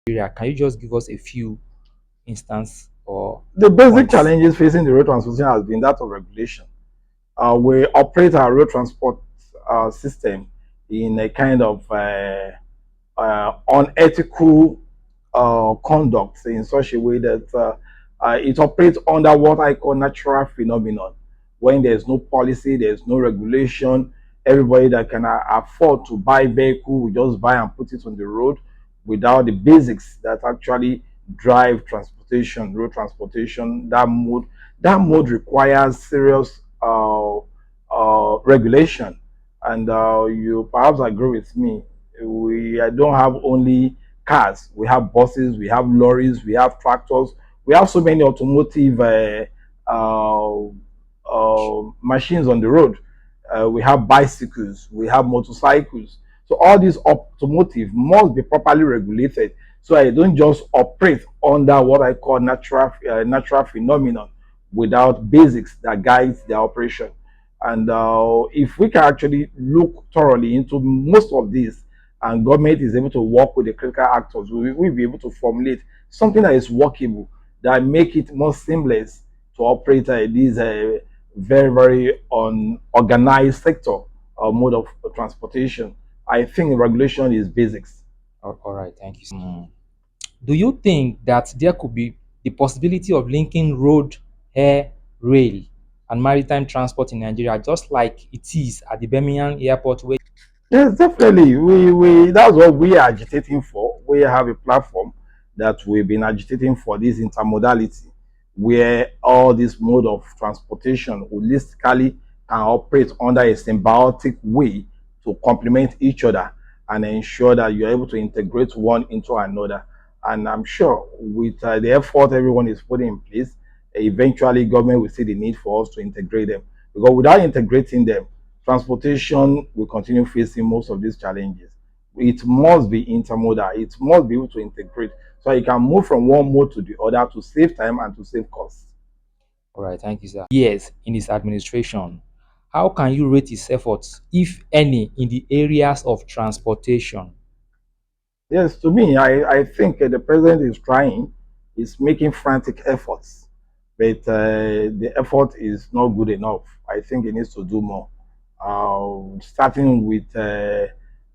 Nigeria? Can you just give us a few instances or The basic points? challenges facing the road transportation has been that of regulation. We operate our road transport system in a kind of unethical conduct in such a way that it operates under what I call natural phenomenon. When there's no policy, there's no regulation, everybody that can afford to buy vehicle will just buy and put it on the road without the basics that actually drive transportation, road transportation. That mode requires serious regulation, and you perhaps agree with me. We don't have only cars, we have buses, we have lorries, we have tractors, we have so many automotive uh, machines on the road. We have bicycles, we have motorcycles. So all these automotive must be properly regulated, so I don't just operate under what I call natural phenomenon without basics that guides their operation. And if we can actually look thoroughly into most of this, and government is able to work with the critical actors, we'll be able to formulate something that is workable, that make it more seamless to operate this very, very unorganized sector or mode of transportation. I think regulation is basics. All right, thank you. Do you think that there could be the possibility of linking road, air, rail, and maritime transport in Nigeria, just like it is at the Birmingham airport, where Yes, definitely. We that's what we are agitating for. We have a platform that we've been agitating for, this intermodality, where all this mode of transportation holistically can operate under a symbiotic way to complement each other and ensure that you're able to integrate one into another. And I'm sure with the effort everyone is putting in place, eventually government will see the need for us to integrate them. Because without integrating them, transportation will continue facing most of these challenges. It must be intermodal. It must be able to integrate so you can move from one mode to the other to save time and to save costs. all right, thank you, sir. Years in his administration, how can you rate his efforts, if any, in the areas of transportation? Yes, to me, I think the president is trying, is making frantic efforts, but the effort is not good enough. I think he needs to do more. Starting with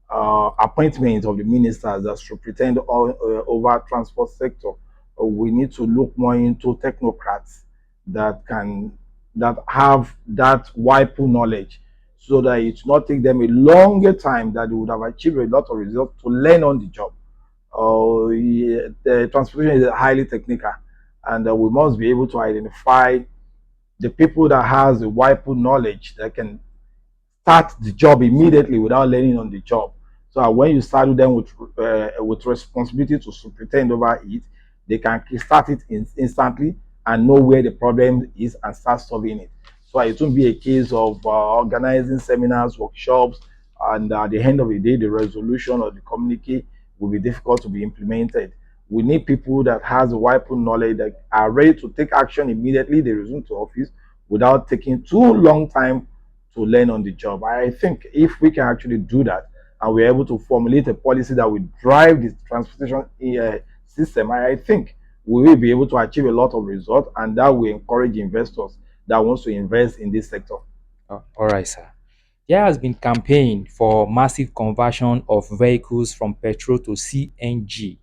appointment of the ministers that should pretend over transport sector. We need to look more into technocrats that can that have that wiper knowledge, so that it not take them a longer time that they would have achieved a lot of results to learn on the job. Yeah, the transportation is highly technical, and we must be able to identify the people that has the wiper knowledge that can start the job immediately without learning on the job. So when you start them with responsibility to superintend over it, they can start it instantly and know where the problem is and start solving it. So it won't be a case of organizing seminars, workshops, and at the end of the day, the resolution or the communique will be difficult to be implemented. We need people that has a wide knowledge that are ready to take action immediately they resume to office without taking too long time to learn on the job. I think if we can actually do that and we're able to formulate a policy that will drive the transportation system, I think we will be able to achieve a lot of results, and that will encourage investors that wants to invest in this sector. All right, sir. There has been campaign for massive conversion of vehicles from petrol to CNG.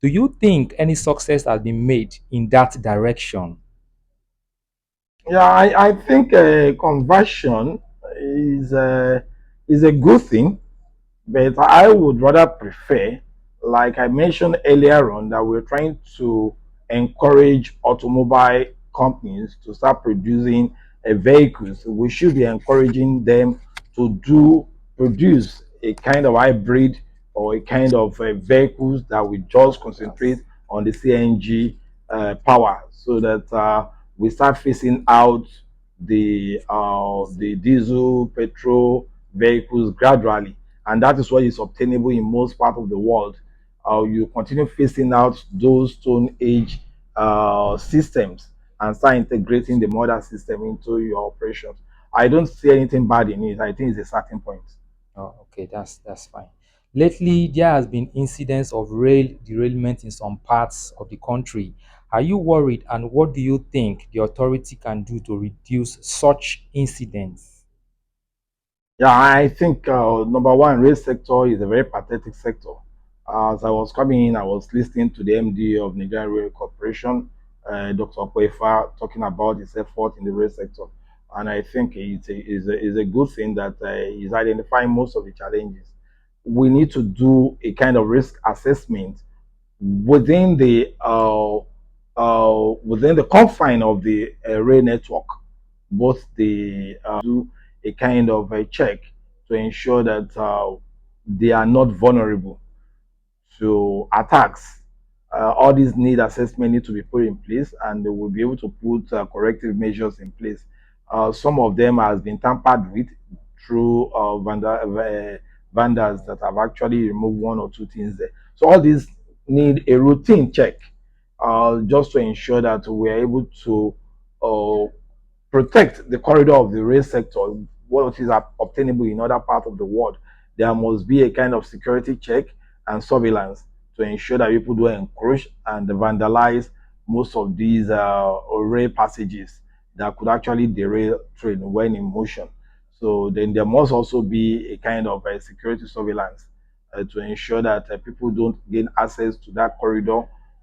Do you think any success has been made in that direction? Yeah, I think conversion is is a good thing, but I would rather prefer, like I mentioned earlier on, that we're trying to encourage automobile companies to start producing vehicles. We should be encouraging them to produce a kind of hybrid or a kind of vehicles that will just concentrate on the CNG power, so that we start phasing out the diesel, petrol vehicles gradually, and that is what is obtainable in most part of the world. You continue phasing out those Stone Age systems and start integrating the modern system into your operations. I don't see anything bad in it. I think it's a starting point. Oh, okay, that's fine. Lately, there has been incidents of rail derailment in some parts of the country. Are you worried, and what do you think the authority can do to reduce such incidents? Yeah, I think number one, rail sector is a very pathetic sector. As I was coming in, I was listening to the MD of Nigerian Rail Corporation, Dr. Kwefa, talking about his effort in the rail sector. And I think it's a good thing that he's identifying most of the challenges. We need to do a kind of risk assessment within within the confine of the rail network, both the do a kind of a check to ensure that they are not vulnerable to attacks. All these need assessment need to be put in place, and they will be able to put corrective measures in place. Some of them has been tampered with through vandals that have actually removed one or two things there. So all these need a routine check, just to ensure that we're able to uh, protect the corridor of the rail sector, what is obtainable in other parts of the world. There must be a kind of security check and surveillance to ensure that people don't encroach and vandalize most of these rail passages that could actually derail train when in motion. So then there must also be a kind of security surveillance to ensure that people don't gain access to that corridor,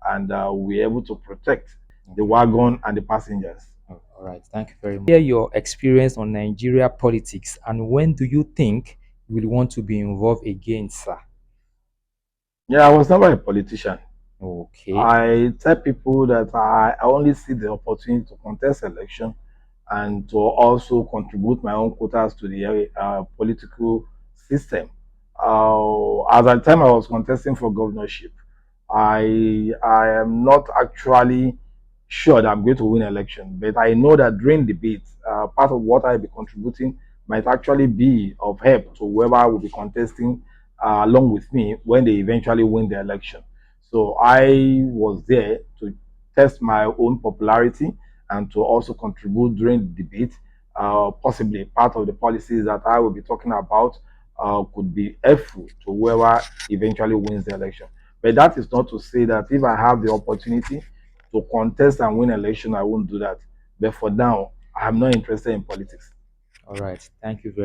and we're able to protect the Okay. wagon and the passengers. Oh, all right. Thank you very much. Share your experience on Nigeria politics, and when do you think you will want to be involved again, sir? Yeah, I was never a politician. Okay. I tell people that I only see the opportunity to contest election and to also contribute my own quotas to the political system. At the time I was contesting for governorship, I am not actually sure that I'm going to win election, but I know that during debates, part of what I'll be contributing might actually be of help to whoever will be contesting along with me when they eventually win the election. So I was there to test my own popularity and to also contribute during the debate. Possibly part of the policies that I will be talking about could be helpful to whoever eventually wins the election. But that is not to say that if I have the opportunity to contest and win election, I won't do that. But for now, I'm not interested in politics. All right. Thank you very